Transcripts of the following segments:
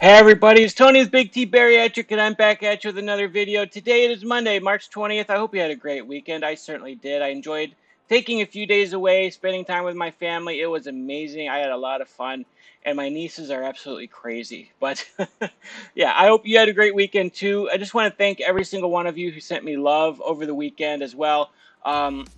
Hey everybody, it's Tony's Big T Bariatric and I'm back at you with another video. Today it is Monday, March 20th. I hope you had a great weekend. I certainly did. I enjoyed taking a few days away, spending time with my family. It was amazing. I had a lot of fun and my nieces are absolutely crazy. But yeah, I hope you had a great weekend too. I just want to thank every single one of you who sent me love over the weekend as well.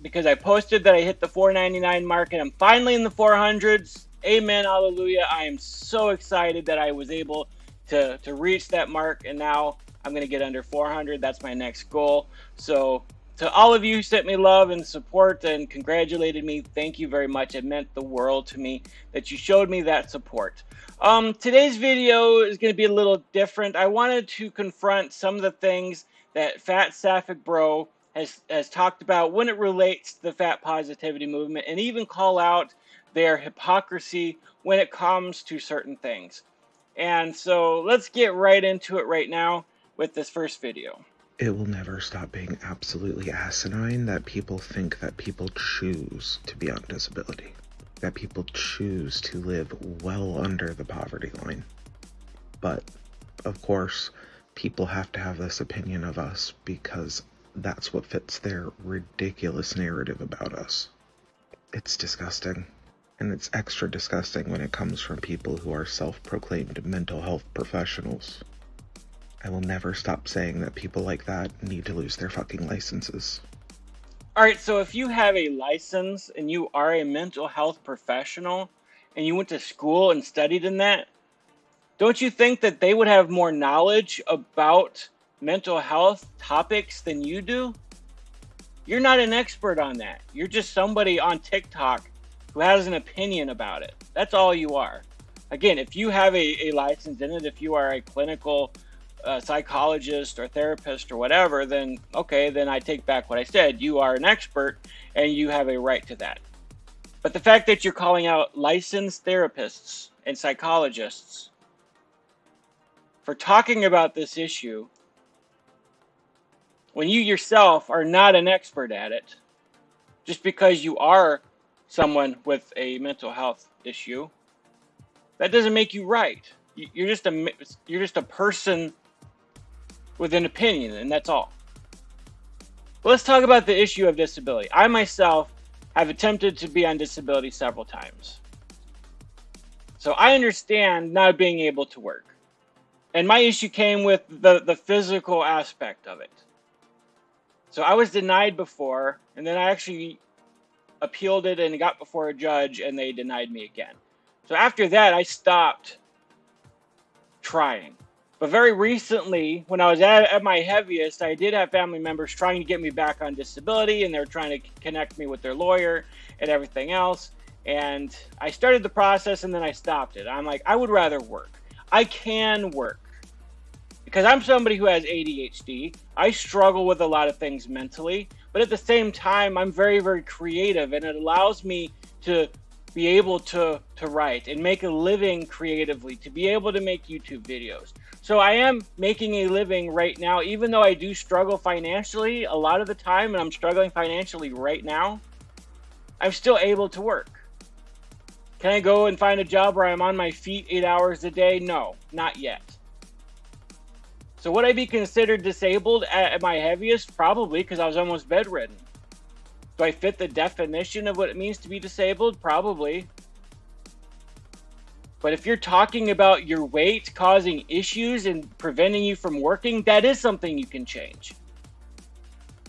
Because I posted that I hit the 499 mark and I'm finally in the 400s. Amen, hallelujah. I am so excited that I was able to reach that mark, and now I'm going to get under 400. That's my next goal. So to all of you who sent me love and support and congratulated me, thank you very much. It meant the world to me that you showed me that support. Today's video is going to be a little different. I wanted to confront some of the things that FatSapphicBro has talked about when it relates to the fat positivity movement, and even call out their hypocrisy when it comes to certain things. And so let's get right into it right now with this first video. It will never stop being absolutely asinine that people think that people choose to be on disability, that people choose to live well under the poverty line. But, of course, people have to have this opinion of us because that's what fits their ridiculous narrative about us. It's disgusting. And it's extra disgusting when it comes from people who are self-proclaimed mental health professionals. I will never stop saying that people like that need to lose their fucking licenses. Alright, so if you have a license and you are a mental health professional and you went to school and studied in that, don't you think that they would have more knowledge about mental health topics than you do? You're not an expert on that. You're just somebody on TikTok who has an opinion about it. That's all you are. Again, if you have a license in it, if you are a clinical psychologist or therapist or whatever, then okay, then I take back what I said. You are an expert and you have a right to that. But the fact that you're calling out licensed therapists and psychologists for talking about this issue when you yourself are not an expert at it, just because you are someone with a mental health issue, that doesn't make you right. You're just a person with an opinion, and that's all. But let's talk about the issue of disability. I myself have attempted to be on disability several times. So I understand not being able to work. And my issue came with the physical aspect of it. So I was denied before, and then I actually appealed it and got before a judge and they denied me again. So after that, I stopped trying. But very recently, when I was at my heaviest, I did have family members trying to get me back on disability, and they were trying to connect me with their lawyer and everything else. And I started the process and then I stopped it. I'm like, I would rather work. I can work because I'm somebody who has ADHD. I struggle with a lot of things mentally. But at the same time, I'm very, very creative, and it allows me to be able to write and make a living creatively, to be able to make YouTube videos. So I am making a living right now, even though I do struggle financially a lot of the time, and I'm struggling financially right now, I'm still able to work. Can I go and find a job where I'm on my feet 8 hours a day? No, not yet. So would I be considered disabled at my heaviest? Probably, because I was almost bedridden. Do I fit the definition of what it means to be disabled? Probably. But if you're talking about your weight causing issues and preventing you from working, that is something you can change.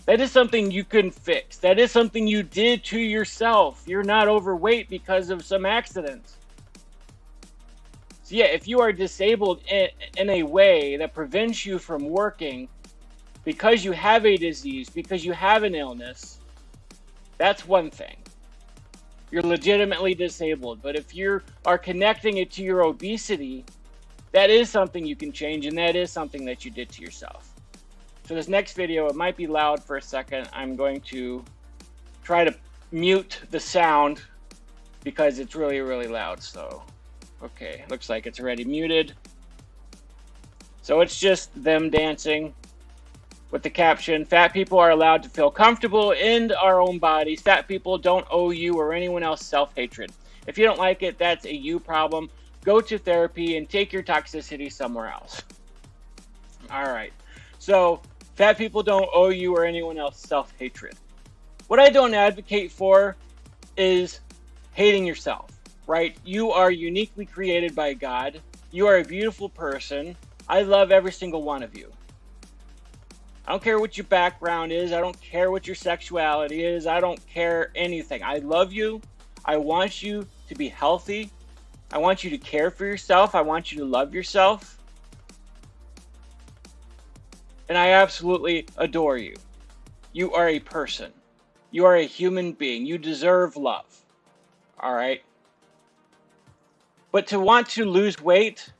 That is something you can fix. That is something you did to yourself. You're not overweight because of some accident. So yeah, if you are disabled in a way that prevents you from working because you have a disease, because you have an illness, that's one thing. You're legitimately disabled. But if you are connecting it to your obesity, that is something you can change, and that is something that you did to yourself. So this next video, it might be loud for a second. I'm going to try to mute the sound because it's really, really loud. So okay, looks like it's already muted. So it's just them dancing with the caption, "Fat people are allowed to feel comfortable in our own bodies. Fat people don't owe you or anyone else self-hatred. If you don't like it, that's a you problem. go to therapy and take your toxicity somewhere else. All right. So fat people don't owe you or anyone else self-hatred. What I don't advocate for is hating yourself, right? You are uniquely created by God. You are a beautiful person. I love every single one of you. I don't care what your background is. I don't care what your sexuality is. I don't care anything. I love you. I want you to be healthy. I want you to care for yourself. I want you to love yourself. And I absolutely adore you. You are a person. You are a human being. You deserve love. All right? But to want to lose weight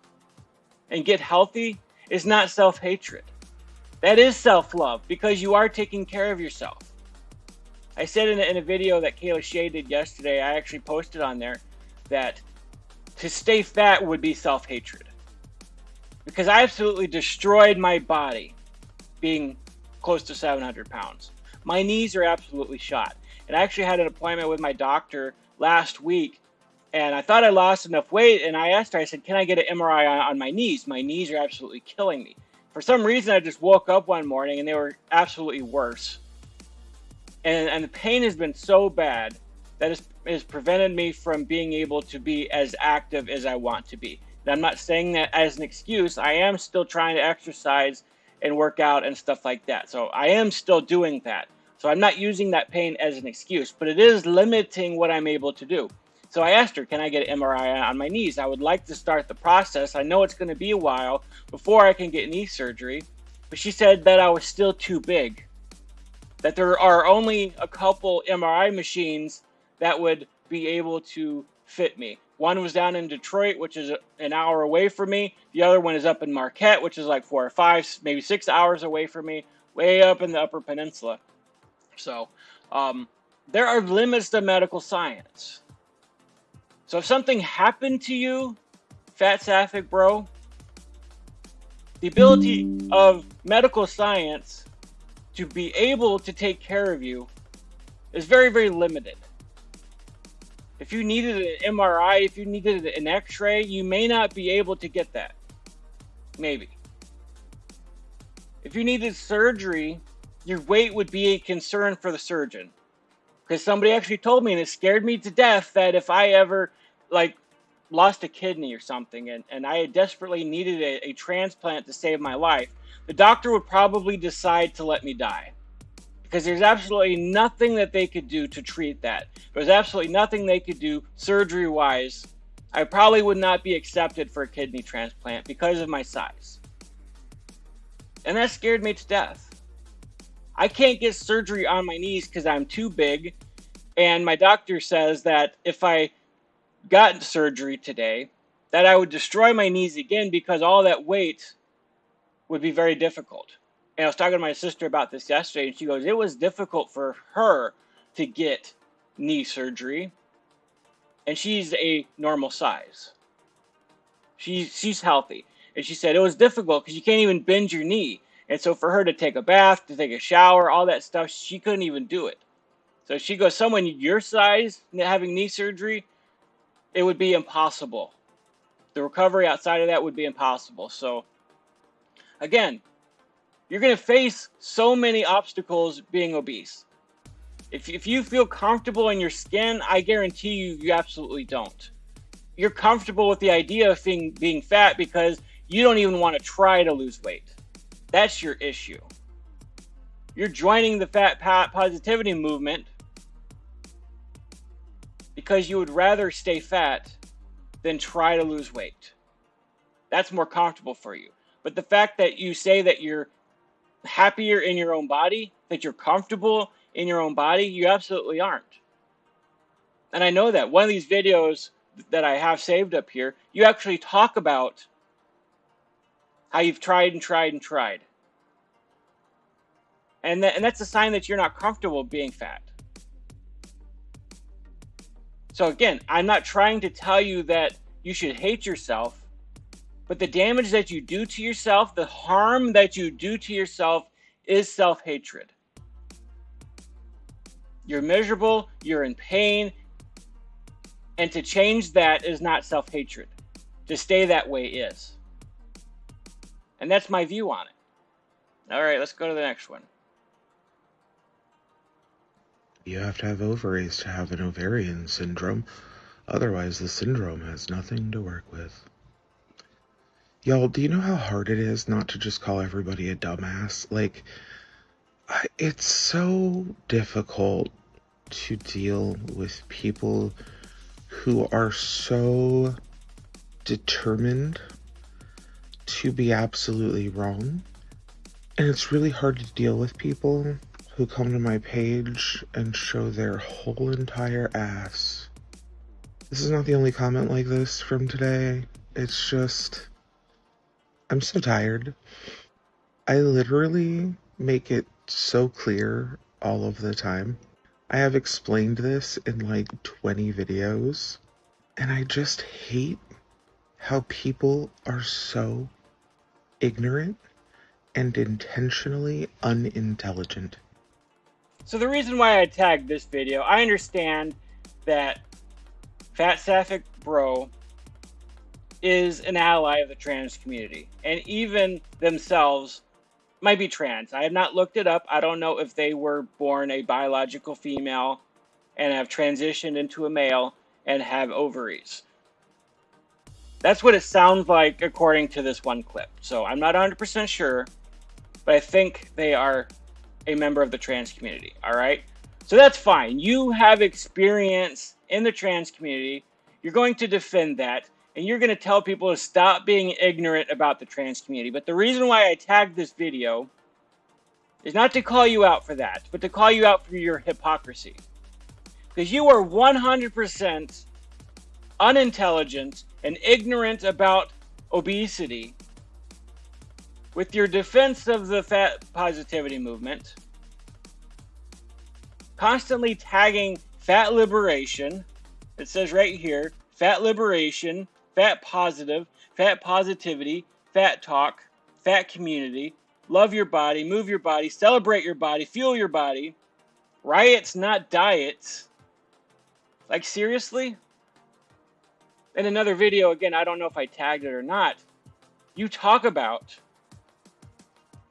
and get healthy is not self-hatred. That is self-love because you are taking care of yourself. I said in a video that Kayla Shea did yesterday, I actually posted on there, that to stay fat would be self-hatred. Because I absolutely destroyed my body being close to 700 pounds. My knees are absolutely shot. And I actually had an appointment with my doctor last week, and I thought I lost enough weight, and I asked her, I said, can I get an MRI on my knees? My knees are absolutely killing me. For some reason, I just woke up one morning and they were absolutely worse. And the pain has been so bad that it has prevented me from being able to be as active as I want to be. And I'm not saying that as an excuse. I am still trying to exercise and work out and stuff like that. So I am still doing that. So I'm not using that pain as an excuse, but it is limiting what I'm able to do. So I asked her, can I get an MRI on my knees? I would like to start the process. I know it's going to be a while before I can get knee surgery, but she said that I was still too big, that there are only a couple MRI machines that would be able to fit me. One was down in Detroit, which is an hour away from me. The other one is up in Marquette, which is like 4 or 5, maybe 6 hours away from me, way up in the Upper Peninsula. So there are limits to medical science. So if something happened to you, FatSapphicBro, the ability of medical science to be able to take care of you is very, very limited. If you needed an MRI, if you needed an X-ray, you may not be able to get that. Maybe. If you needed surgery, your weight would be a concern for the surgeon. Because somebody actually told me, and it scared me to death, that if I ever lost a kidney or something and I desperately needed a transplant to save my life, the doctor would probably decide to let me die. Because there's absolutely nothing that they could do to treat that. There's absolutely nothing they could do surgery-wise. I probably would not be accepted for a kidney transplant because of my size. And that scared me to death. I can't get surgery on my knees because I'm too big. And my doctor says that if I got surgery today, that I would destroy my knees again because all that weight would be very difficult. And I was talking to my sister about this yesterday, and she goes, it was difficult for her to get knee surgery. And she's a normal size. She's healthy. And she said it was difficult because you can't even bend your knee. And so for her to take a bath, to take a shower, all that stuff, she couldn't even do it. So she goes, someone your size having knee surgery, it would be impossible. The recovery outside of that would be impossible. So again, you're going to face so many obstacles being obese. If you feel comfortable in your skin, I guarantee you absolutely don't. You're comfortable with the idea of being fat because you don't even want to try to lose weight. That's your issue. You're joining the fat positivity movement because you would rather stay fat than try to lose weight. That's more comfortable for you. But the fact that you say that you're happier in your own body, that you're comfortable in your own body, you absolutely aren't. And I know that. One of these videos that I have saved up here, you actually talk about how you've tried and tried and tried. And that's a sign that you're not comfortable being fat. So again, I'm not trying to tell you that you should hate yourself, but the damage that you do to yourself, the harm that you do to yourself is self-hatred. You're miserable, you're in pain, and to change that is not self-hatred. to stay that way is. And that's my view on it. All right, let's go to the next one. You have to have ovaries to have an ovarian syndrome. Otherwise, the syndrome has nothing to work with. Y'all, do you know how hard it is not to just call everybody a dumbass? Like, it's so difficult to deal with people who are so determined to be absolutely wrong. And it's really hard to deal with people who come to my page and show their whole entire ass. This is not the only comment like this from today. It's just, I'm so tired. I literally make it so clear all of the time. I have explained this in like 20 videos, and I just hate how people are so ignorant and intentionally unintelligent. So the reason why I tagged this video, I understand that FatSapphicBro is an ally of the trans community, and even themselves might be trans. I have not looked it up. I don't know if they were born a biological female and have transitioned into a male and have ovaries. That's what it sounds like according to this one clip. So I'm not 100% sure, but I think they are a member of the trans community. All right. So that's fine. You have experience in the trans community. You're going to defend that, and you're going to tell people to stop being ignorant about the trans community. But the reason why I tagged this video is not to call you out for that, but to call you out for your hypocrisy. Because you are 100% unintelligent and ignorant about obesity with your defense of the fat positivity movement, constantly tagging fat liberation. It says right here, fat liberation, fat positive, fat positivity, fattok, fat community, love your body, move your body, celebrate your body, fuel your body, riots, not diets. Like, seriously? In another video, again, I don't know if I tagged it or not, you talk about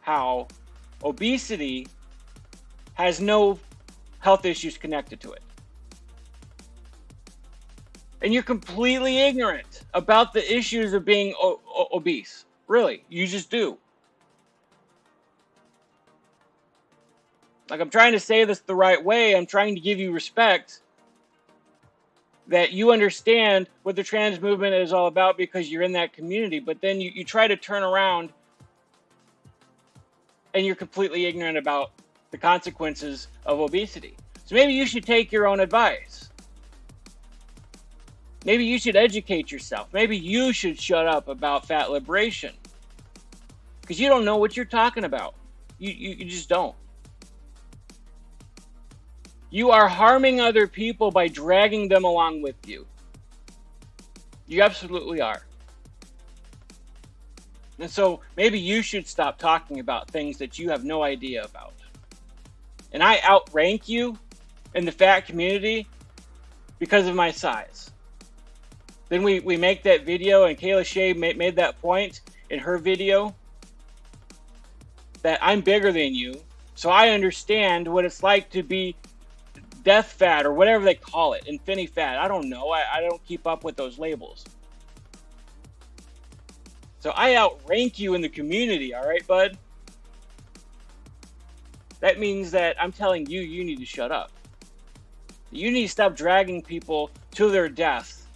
how obesity has no health issues connected to it. And you're completely ignorant about the issues of being obese. Really, you just do. Like, I'm trying to say this the right way. I'm trying to give you respect that you understand what the trans movement is all about because you're in that community. But then you try to turn around and you're completely ignorant about the consequences of obesity. So maybe you should take your own advice. Maybe you should educate yourself. Maybe you should shut up about fat liberation. Because you don't know what you're talking about. You just don't. You are harming other people by dragging them along with you. You absolutely are. And so maybe you should stop talking about things that you have no idea about. And I outrank you in the fat community because of my size. Then we make that video, and Kayla Shea made that point in her video that I'm bigger than you, so I understand what it's like to be death fat or whatever they call it, infinity fat. I don't know. I don't keep up with those labels. So I outrank you in the community, all right, bud? That means that I'm telling you, you need to shut up. You need to stop dragging people to their death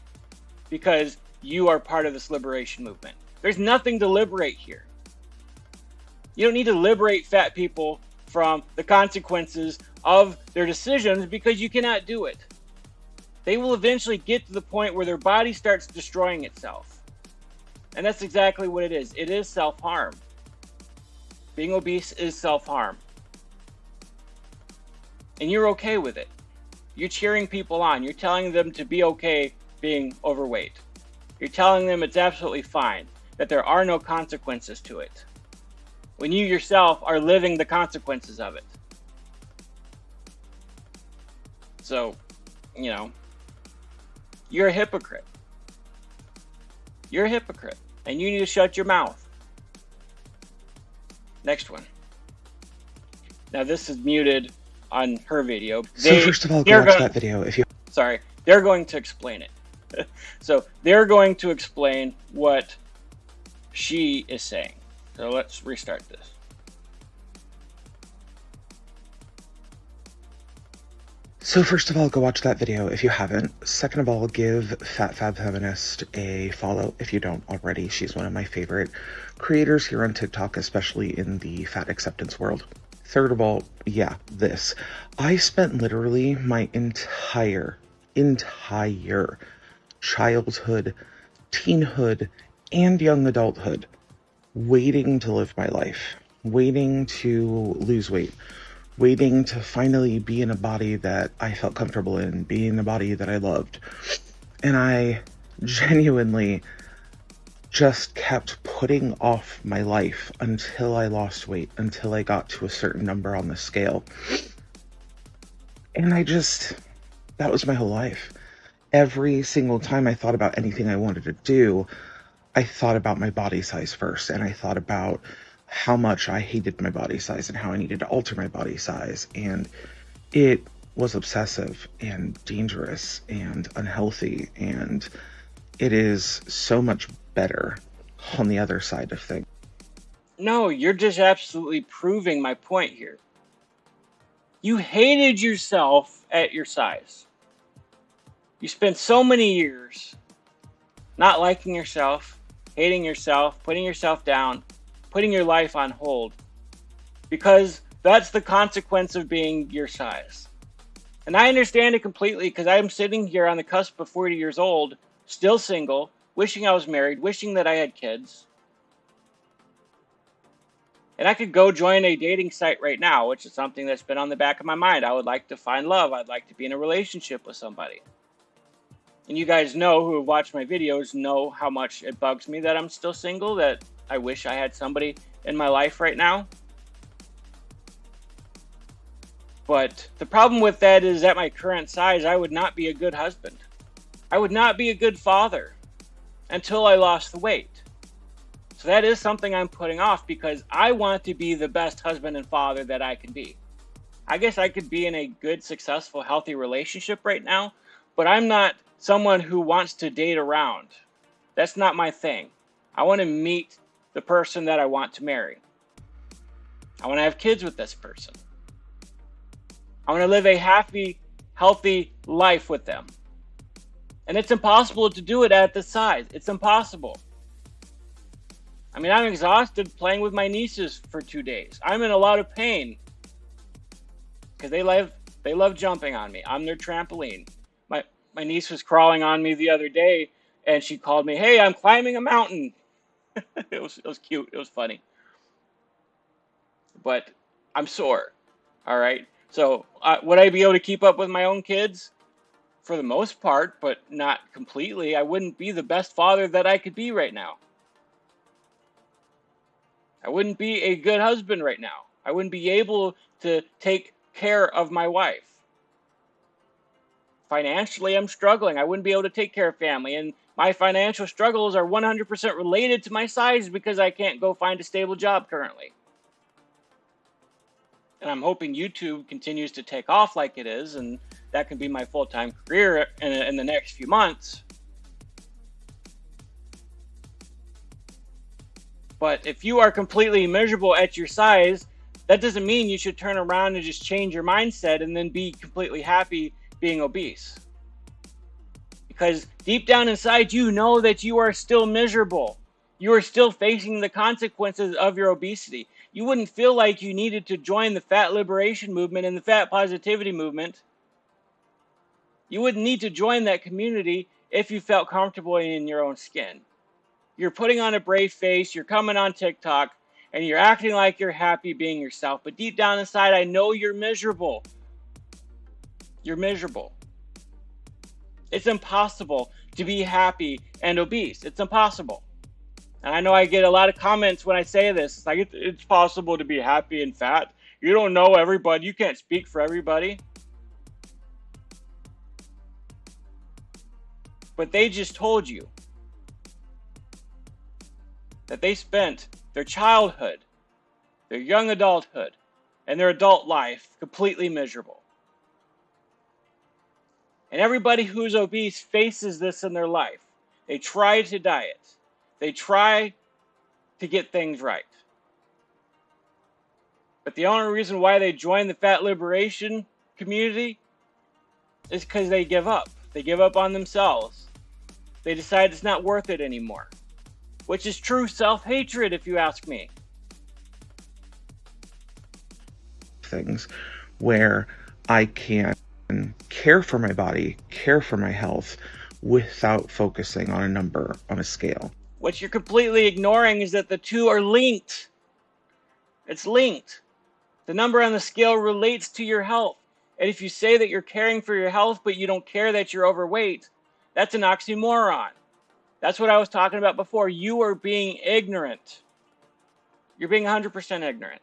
because you are part of this liberation movement. There's nothing to liberate here. You don't need to liberate fat people from the consequences of their decisions because you cannot do it. They will eventually get to the point where their body starts destroying itself. And that's exactly what it is. It is self-harm. Being obese is self-harm. And you're okay with it. You're cheering people on. You're telling them to be okay being overweight. You're telling them it's absolutely fine, that there are no consequences to it, when you yourself are living the consequences of it. So, you know, you're a hypocrite. You're a hypocrite, and you need to shut your mouth. Next one. Now this is muted on her video. So first of all, go watch that video if you... Sorry, they're going to explain it. So they're going to explain what she is saying. So let's restart this. So first of all, go watch that video if you haven't. Second of all, give Fat Fab Feminist a follow if you don't already. She's one of my favorite creators here on TikTok, especially in the fat acceptance world. Third of all, yeah, this. I spent literally my entire childhood, teenhood, and young adulthood waiting to live my life, waiting to lose weight, waiting to finally be in a body that I felt comfortable in, be in a body that I loved. And I genuinely just kept putting off my life until I lost weight, until I got to a certain number on the scale. And that was my whole life. Every single time I thought about anything I wanted to do, I thought about my body size first, and I thought about how much I hated my body size and how I needed to alter my body size. And it was obsessive and dangerous and unhealthy, and it is so much better on the other side of things. No, you're just absolutely proving my point here. You hated yourself at your size. You spent so many years not liking yourself, hating yourself, putting yourself down, putting your life on hold, because that's the consequence of being your size. And I understand it completely, because I'm sitting here on the cusp of 40 years old, still single, wishing I was married, wishing that I had kids. And I could go join a dating site right now, which is something that's been on the back of my mind. I would like to find love. I'd like to be in a relationship with somebody. And you guys know, who have watched my videos, know how much it bugs me that I'm still single, that I wish I had somebody in my life right now. But the problem with that is, at my current size, I would not be a good husband. I would not be a good father until I lost the weight. So that is something I'm putting off, because I want to be the best husband and father that I can be. I guess I could be in a good, successful, healthy relationship right now, but I'm not someone who wants to date around. That's not my thing. I want to meet the person that I want to marry. I want to have kids with this person. I want to live a happy, healthy life with them. And it's impossible to do it at this size. It's impossible. I mean, I'm exhausted playing with my nieces for 2 days. I'm in a lot of pain because they love jumping on me. I'm their trampoline. My niece was crawling on me the other day, and she called me, "Hey, I'm climbing a mountain." It was cute. It was funny. But I'm sore. All right. So would I be able to keep up with my own kids? For the most part, but not completely. I wouldn't be the best father that I could be right now. I wouldn't be a good husband right now. I wouldn't be able to take care of my wife. Financially, I'm struggling. I wouldn't be able to take care of family. And my financial struggles are 100% related to my size, because I can't go find a stable job currently. And I'm hoping YouTube continues to take off like it is, and that can be my full-time career in the next few months. But if you are completely miserable at your size, that doesn't mean you should turn around and just change your mindset and then be completely happy being obese. Because deep down inside, you know that you are still miserable. You are still facing the consequences of your obesity. You wouldn't feel like you needed to join the fat liberation movement and the fat positivity movement. You wouldn't need to join that community if you felt comfortable in your own skin. You're putting on a brave face, you're coming on TikTok, and you're acting like you're happy being yourself. But deep down inside, I know you're miserable. You're miserable. It's impossible to be happy and obese. It's impossible. And I know I get a lot of comments when I say this. It's like, it's possible to be happy and fat. You don't know everybody. You can't speak for everybody. But they just told you. that they spent their childhood, their young adulthood, and their adult life completely miserable. And everybody who's obese faces this in their life. They try to diet. They try to get things right. But the only reason why they join the fat liberation community is because they give up. They give up on themselves. They decide it's not worth it anymore. Which is true self-hatred, if you ask me. Things where I can care for my body, care for my health, without focusing on a number on a scale. What you're completely ignoring is that the two are linked. It's linked. The number on the scale relates to your health. And if you say that you're caring for your health, but you don't care that you're overweight, that's an oxymoron. That's what I was talking about before. You are being ignorant. You're being 100% ignorant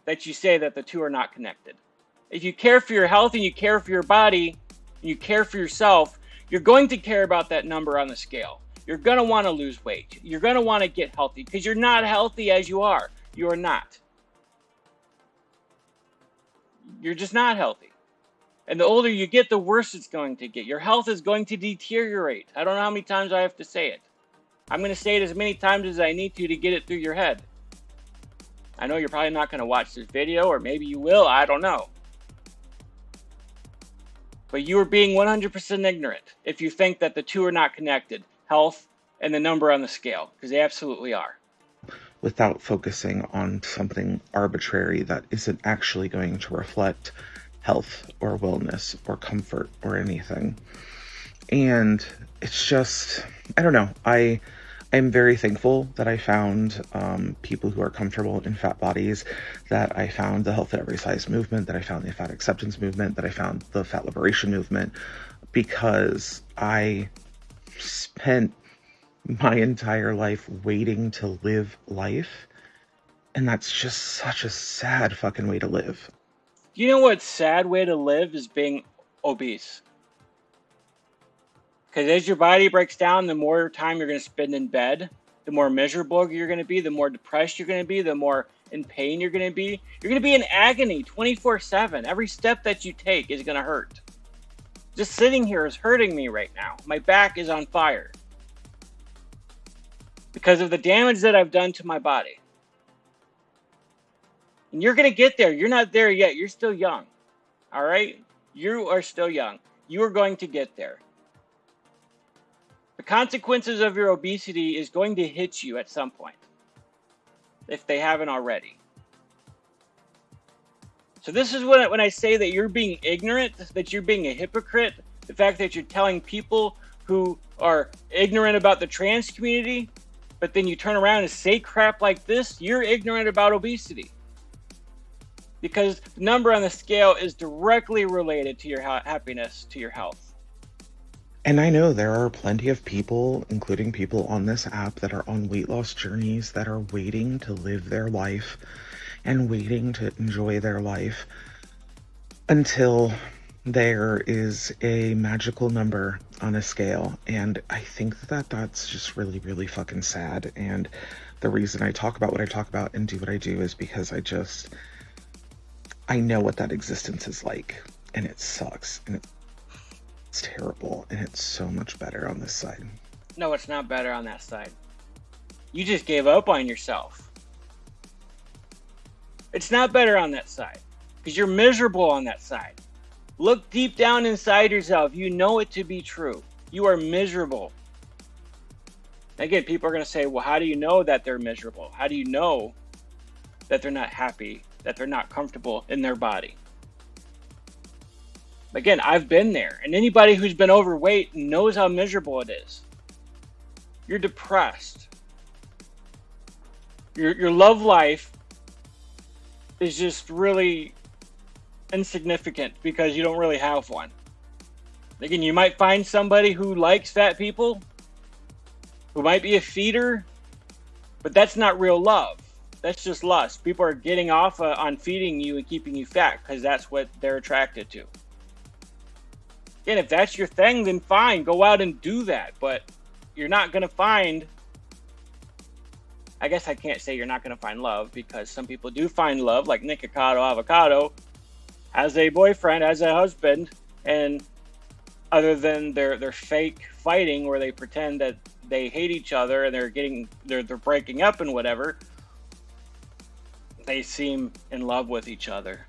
that you say that the two are not connected. If you care for your health and you care for your body, and you care for yourself, you're going to care about that number on the scale. You're going to want to lose weight. You're going to want to get healthy because you're not healthy as you are. You are not. You're just not healthy. And the older you get, the worse it's going to get. Your health is going to deteriorate. I don't know how many times I have to say it. I'm going to say it as many times as I need to get it through your head. I know you're probably not going to watch this video, or maybe you will. I don't know. But you are being 100% ignorant if you think that the two are not connected. Health and the number on the scale. Because they absolutely are. Without focusing on something arbitrary that isn't actually going to reflect health or wellness or comfort or anything. And it's just, I don't know. I'm very thankful that I found people who are comfortable in fat bodies, that I found the Health at Every Size movement, that I found the fat acceptance movement, that I found the fat liberation movement, because I spent my entire life waiting to live life. And that's just such a sad fucking way to live. You know what sad way to live is being obese. Because as your body breaks down, the more time you're going to spend in bed, the more miserable you're going to be, the more depressed you're going to be, the more in pain you're going to be. You're going to be in agony 24/7. Every step that you take is going to hurt. Just sitting here is hurting me right now. My back is on fire. Because of the damage that I've done to my body. And you're going to get there. You're not there yet. You're still young. All right? You are still young. You are going to get there. The consequences of your obesity is going to hit you at some point. If they haven't already. So this is when I say that you're being ignorant, that you're being a hypocrite. The fact that you're telling people who are ignorant about the trans community, but then you turn around and say crap like this, you're ignorant about obesity. Because the number on the scale is directly related to your happiness, to your health. And I know there are plenty of people, including people on this app, that are on weight loss journeys, that are waiting to live their life and waiting to enjoy their life until there is a magical number on a scale. And I think that that's just really, really fucking sad. And the reason I talk about what I talk about and do what I do is because I know what that existence is like, and it sucks, and it's terrible, and it's so much better on this side. No, it's not better on that side. You just gave up on yourself. It's not better on that side, because you're miserable on that side. Look deep down inside yourself. You know it to be true. You are miserable. Again, people are going to say, well, how do you know that they're miserable? How do you know that they're not happy, that they're not comfortable in their body? Again, I've been there. And anybody who's been overweight knows how miserable it is. You're depressed. Your love life is just really insignificant because you don't really have one. Again, you might find somebody who likes fat people, who might be a feeder, but that's not real love. That's just lust. People are getting off on feeding you and keeping you fat because that's what they're attracted to. Again, if that's your thing, then fine, go out and do that. But you're not going to find I guess I can't say you're not going to find love, because some people do find love, like Nikocado Avocado has a boyfriend, has a husband, and other than their fake fighting where they pretend that they hate each other and they're breaking up and whatever, they seem in love with each other.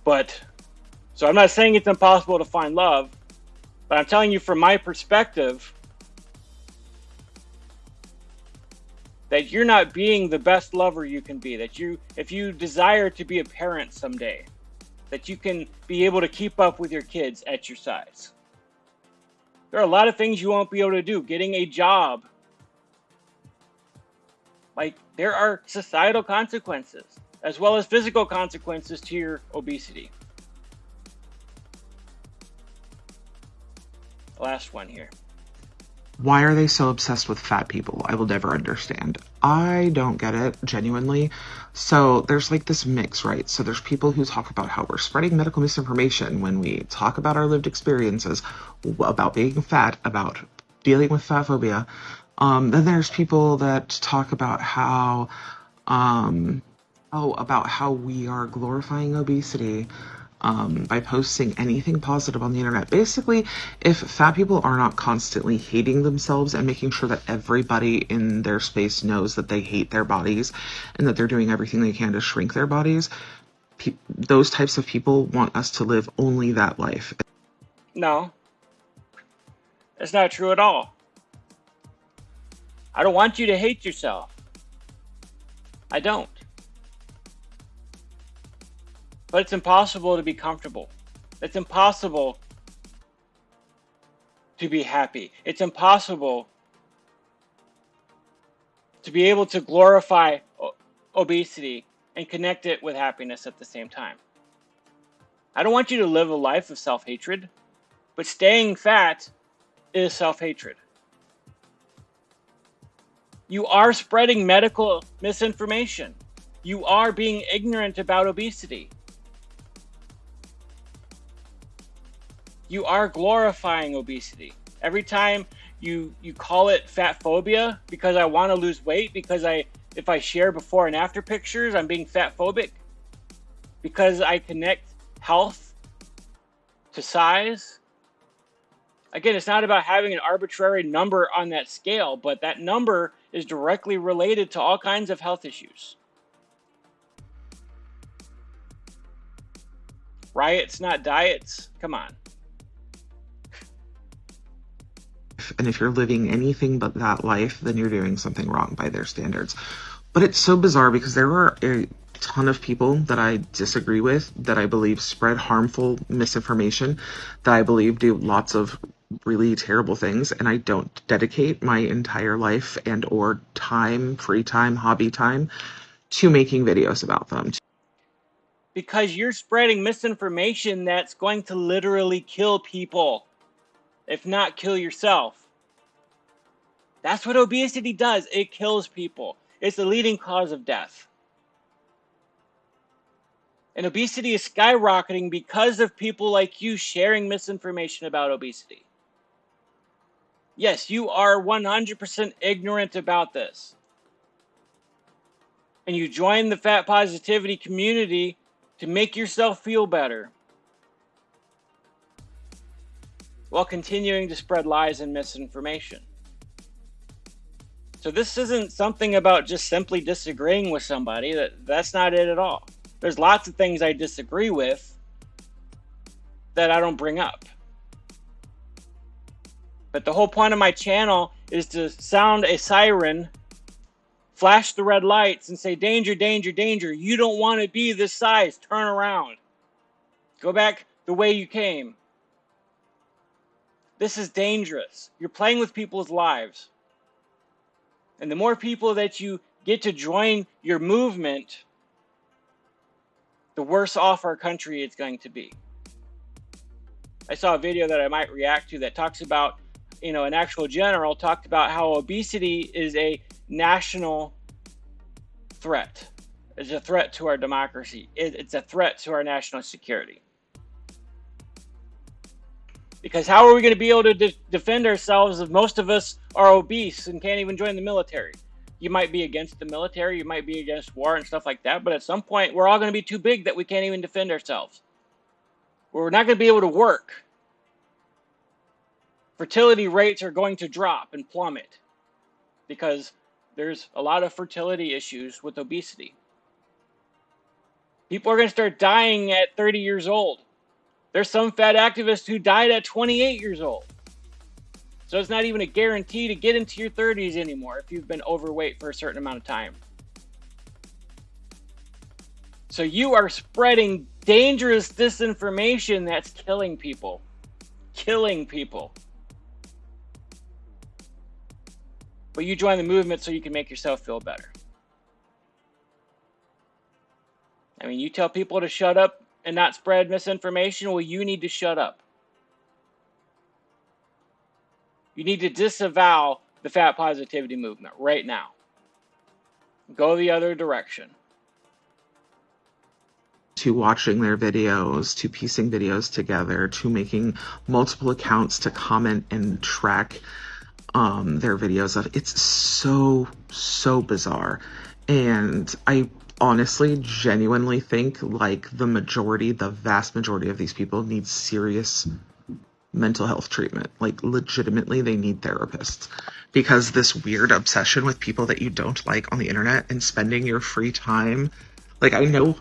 But so I'm not saying it's impossible to find love, but I'm telling you from my perspective that you're not being the best lover you can be. That if you desire to be a parent someday, that you can be able to keep up with your kids at your size. There are a lot of things you won't be able to do. Getting a job. Like, there are societal consequences, as well as physical consequences to your obesity. Last one here. Why are they so obsessed with fat people? I will never understand. I don't get it, genuinely. So there's like this mix, right? So there's people who talk about how we're spreading medical misinformation when we talk about our lived experiences, about being fat, about dealing with fat phobia. Then there's people that talk about how, about how we are glorifying obesity. By posting anything positive on the internet. Basically, if fat people are not constantly hating themselves and making sure that everybody in their space knows that they hate their bodies and that they're doing everything they can to shrink their bodies, those types of people want us to live only that life. No, that's not true at all. I don't want you to hate yourself. I don't. But it's impossible to be comfortable. It's impossible to be happy. It's impossible to be able to glorify obesity and connect it with happiness at the same time. I don't want you to live a life of self-hatred, but staying fat is self-hatred. You are spreading medical misinformation. You are being ignorant about obesity. You are glorifying obesity. Every time you call it fat phobia because I want to lose weight, because if I share before and after pictures, I'm being fat phobic, because I connect health to size. Again, it's not about having an arbitrary number on that scale, but that number is directly related to all kinds of health issues. Riots, not diets. Come on. And if you're living anything but that life, then you're doing something wrong by their standards. But it's so bizarre because there are a ton of people that I disagree with, that I believe spread harmful misinformation, that I believe do lots of really terrible things, and I don't dedicate my entire life and or time, free time, hobby time, to making videos about them. Because you're spreading misinformation that's going to literally kill people, if not kill yourself. That's what obesity does. It kills people. It's the leading cause of death. And obesity is skyrocketing because of people like you sharing misinformation about obesity. Yes, you are 100% ignorant about this. And you join the fat positivity community to make yourself feel better, while continuing to spread lies and misinformation. So this isn't something about just simply disagreeing with somebody. That's not it at all. There's lots of things I disagree with that I don't bring up. But the whole point of my channel is to sound a siren, flash the red lights, and say, danger, danger, danger. You don't want to be this size. Turn around. Go back the way you came. This is dangerous. You're playing with people's lives. And the more people that you get to join your movement, the worse off our country is going to be. I saw a video that I might react to that talks about, an actual general talked about how obesity is a national threat. It's a threat to our democracy. It's a threat to our national security. Because how are we going to be able to defend ourselves if most of us are obese and can't even join the military? You might be against the military, you might be against war and stuff like that, but at some point, we're all going to be too big that we can't even defend ourselves. We're not going to be able to work. Fertility rates are going to drop and plummet because there's a lot of fertility issues with obesity. People are going to start dying at 30 years old. There's some fat activists who died at 28 years old. So it's not even a guarantee to get into your 30s anymore if you've been overweight for a certain amount of time. So you are spreading dangerous disinformation that's killing people. Killing people. But you join the movement so you can make yourself feel better. I mean, you tell people to shut up and not spread misinformation, well, you need to shut up. You need to disavow the fat positivity movement right now. Go the other direction. To watching their videos, to piecing videos together, to making multiple accounts to comment and track their videos of. It's so bizarre. And I honestly, genuinely think like the vast majority of these people need serious mental health treatment. Like legitimately, they need therapists, because this weird obsession with people that you don't like on the internet and spending your free time. Like I know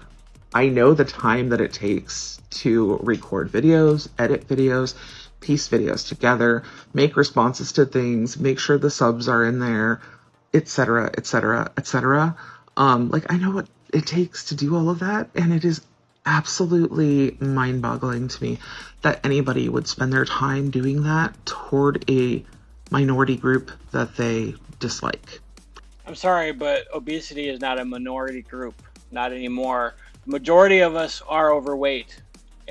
the time that it takes to record videos, edit videos, piece videos together, make responses to things, make sure the subs are in there, etc., etc., etc. Like I know what it takes to do all of that, and it is absolutely mind-boggling to me that anybody would spend their time doing that toward a minority group that they dislike. I'm sorry, but obesity is not a minority group. Not anymore. The majority of us are overweight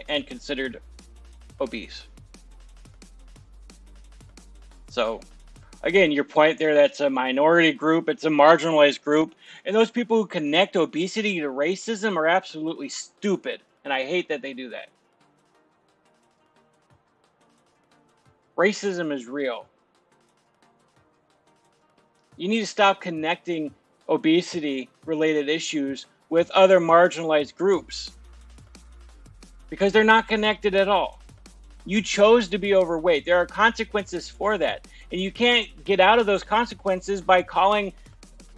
and considered obese. So, again, your point there, that's a minority group, it's a marginalized group, and those people who connect obesity to racism are absolutely stupid, and I hate that they do that. Racism is real. You need to stop connecting obesity-related issues with other marginalized groups, because they're not connected at all. You chose to be overweight. There are consequences for that. And you can't get out of those consequences by calling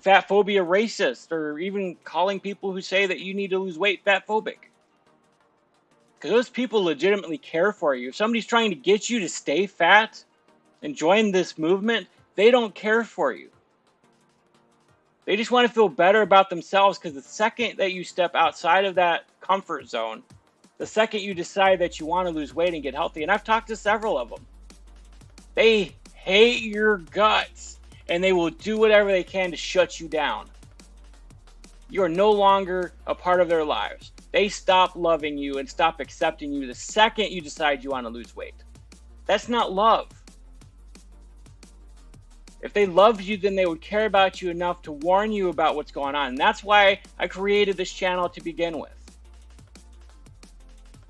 fat phobia racist, or even calling people who say that you need to lose weight fat phobic. Because those people legitimately care for you. If somebody's trying to get you to stay fat and join this movement, they don't care for you. They just want to feel better about themselves, because the second that you step outside of that comfort zone, the second you decide that you want to lose weight and get healthy, and I've talked to several of them, they hate your guts, and they will do whatever they can to shut you down. You are no longer a part of their lives. They stop loving you and stop accepting you the second you decide you want to lose weight. That's not love. If they loved you, then they would care about you enough to warn you about what's going on. And that's why I created this channel to begin with.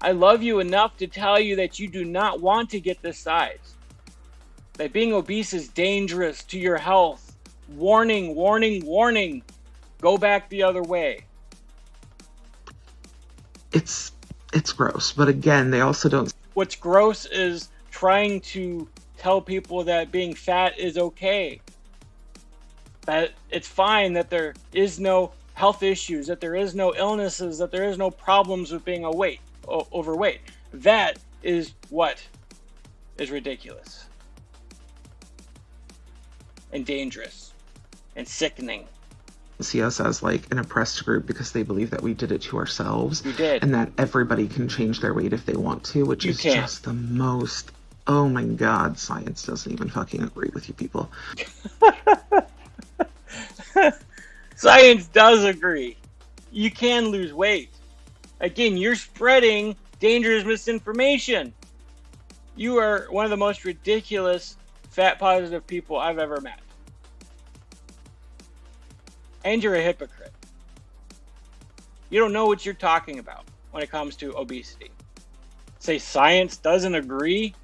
I love you enough to tell you that you do not want to get this size. That being obese is dangerous to your health. Warning, warning, warning. Go back the other way. It's gross, but again, they also don't. What's gross is trying to tell people that being fat is okay. That it's fine, that there is no health issues, that there is no illnesses, that there is no problems with being overweight. That is what is ridiculous and dangerous and sickening. See us as like an oppressed group because they believe that we did it to ourselves. You did. And that everybody can change their weight if they want to, which is just the most, oh my god, science doesn't even fucking agree with you people. Science does agree. You can lose weight. Again, you're spreading dangerous misinformation. You are one of the most ridiculous fat positive people I've ever met. And you're a hypocrite. You don't know what you're talking about when it comes to obesity. Say science doesn't agree?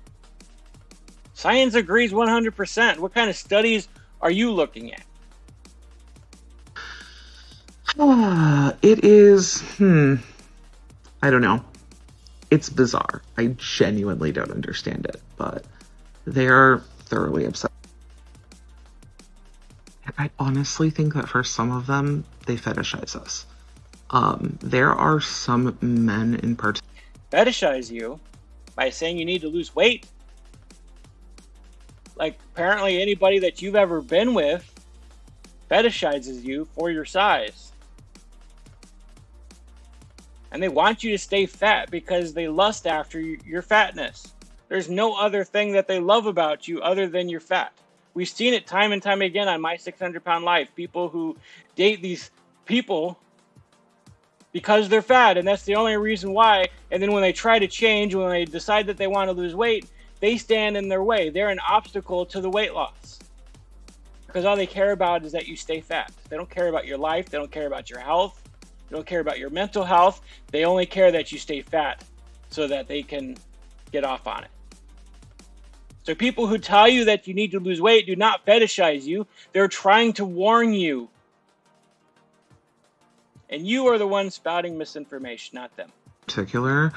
Science agrees 100%. What kind of studies are you looking at? It is, I don't know. It's bizarre. I genuinely don't understand it, but they are thoroughly upset. And I honestly think that for some of them, they fetishize us. There are some men in particular. Fetishize you by saying you need to lose weight? Like, apparently anybody that you've ever been with fetishizes you for your size. And they want you to stay fat because they lust after your fatness. There's no other thing that they love about you other than your fat. We've seen it time and time again on My 600 Pound Life. People who date these people because they're fat, and that's the only reason why. And then when they try to change, when they decide that they want to lose weight, they stand in their way. They're an obstacle to the weight loss. Because all they care about is that you stay fat. They don't care about your life. They don't care about your health. They don't care about your mental health. They only care that you stay fat so that they can get off on it. So people who tell you that you need to lose weight do not fetishize you. They're trying to warn you. And you are the one spouting misinformation, not them. Particular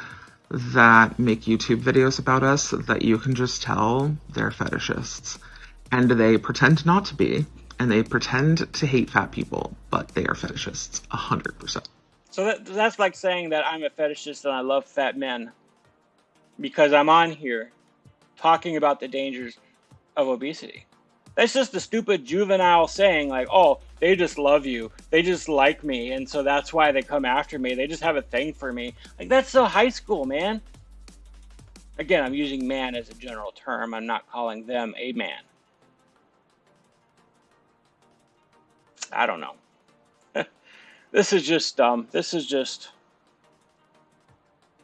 that make YouTube videos about us that you can just tell they're fetishists. And they pretend not to be, and they pretend to hate fat people, but they are fetishists, 100%. So that's like saying that I'm a fetishist and I love fat men because I'm on here talking about the dangers of obesity. That's just a stupid juvenile saying like, oh, they just love you. They just like me. And so that's why they come after me. They just have a thing for me. Like, that's so high school, man. Again, I'm using man as a general term. I'm not calling them a man. I don't know. This is just dumb. This is just...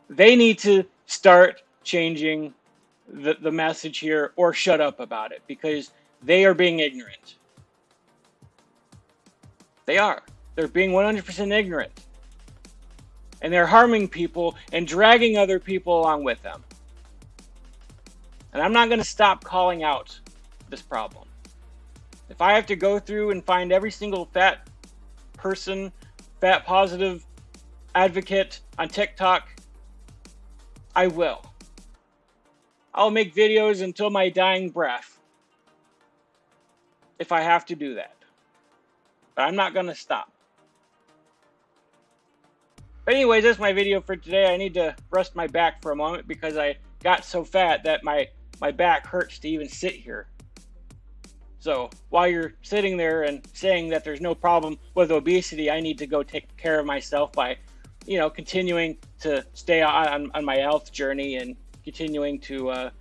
They need to start changing the message here or shut up about it because they are being ignorant. They are. They're being 100% ignorant. And they're harming people and dragging other people along with them. And I'm not going to stop calling out this problem. If I have to go through and find every single fat person, fat positive advocate on TikTok, I will. I'll make videos until my dying breath if I have to do that. But I'm not going to stop. But anyways, that's my video for today. I need to rest my back for a moment because I got so fat that my back hurts to even sit here. So while you're sitting there and saying that there's no problem with obesity, I need to go take care of myself by, continuing to stay on my health journey and continuing to,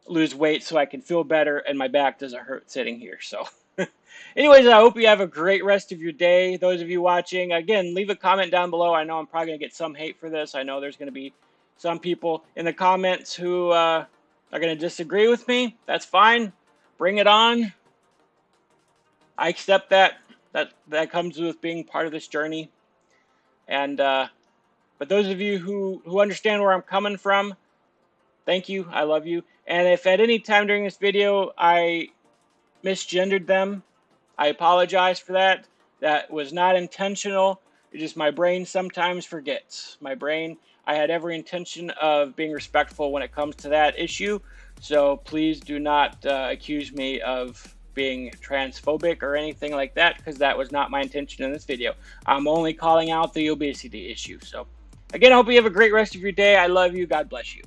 lose weight so I can feel better and my back doesn't hurt sitting here. So anyways, I hope you have a great rest of your day. Those of you watching, again, leave a comment down below. I know I'm probably going to get some hate for this. I know there's going to be some people in the comments who are going to disagree with me. That's fine. Bring it on. I accept that. That comes with being part of this journey. And but those of you who understand where I'm coming from, thank you. I love you. And if at any time during this video I misgendered them, I apologize for that. That was not intentional. It's just my brain sometimes forgets. My brain, I had every intention of being respectful when it comes to that issue. So please do not accuse me of being transphobic or anything like that, because that was not my intention in this video. I'm only calling out the obesity issue. So again, I hope you have a great rest of your day. I love you. God bless you.